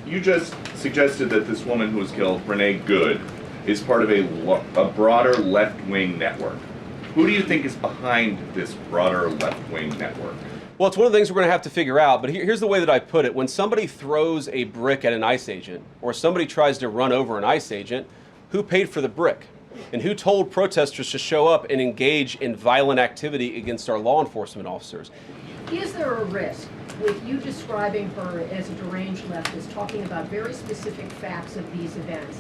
you just suggested that this woman who was killed, Renee Good, is part of a broader left-wing network. Who do you think is behind this broader left-wing network? Well, it's one of the things we're going to have to figure out, but here's the way that I put it. When somebody throws a brick at an ICE agent, or somebody tries to run over an ICE agent, who paid for the brick? And who told protesters to show up and engage in violent activity against our law enforcement officers? Is there a risk with you describing her as a deranged leftist, talking about very specific facts of these events,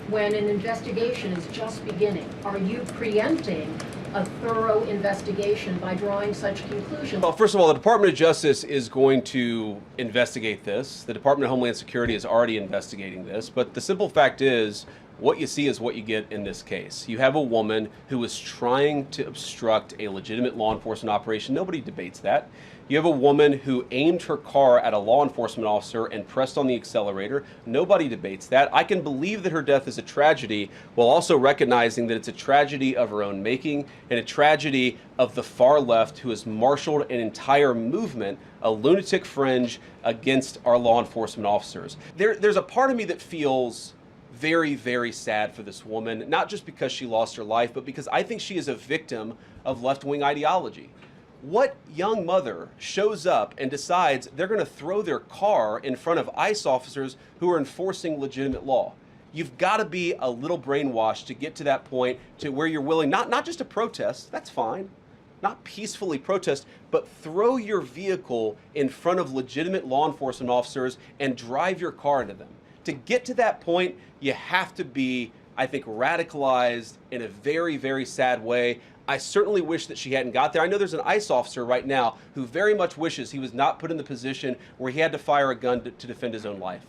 when an investigation is just beginning? Are you preempting a thorough investigation by drawing such conclusions? Well, first of all, the Department of Justice is going to investigate this. The Department of Homeland Security is already investigating this. But the simple fact is, what you see is what you get in this case. You have a woman who is trying to obstruct a legitimate law enforcement operation. Nobody debates that. You have a woman who aimed her car at a law enforcement officer and pressed on the accelerator. Nobody debates that. I can believe that her death is a tragedy while also recognizing that it's a tragedy of her own making and a tragedy of the far left who has marshaled an entire movement, a lunatic fringe, against our law enforcement officers. There's a part of me that feels very, very sad for this woman, not just because she lost her life, but because I think she is a victim of left-wing ideology. What young mother shows up and decides they're going to throw their car in front of ICE officers who are enforcing legitimate law? You've got to be a little brainwashed to get to that point to where you're willing, not just to protest, that's fine, not peacefully protest, but throw your vehicle in front of legitimate law enforcement officers and drive your car into them. To get to that point, you have to be, I think, radicalized in a very, very sad way. I certainly wish that she hadn't got there. I know there's an ICE officer right now who very much wishes he was not put in the position where he had to fire a gun to defend his own life.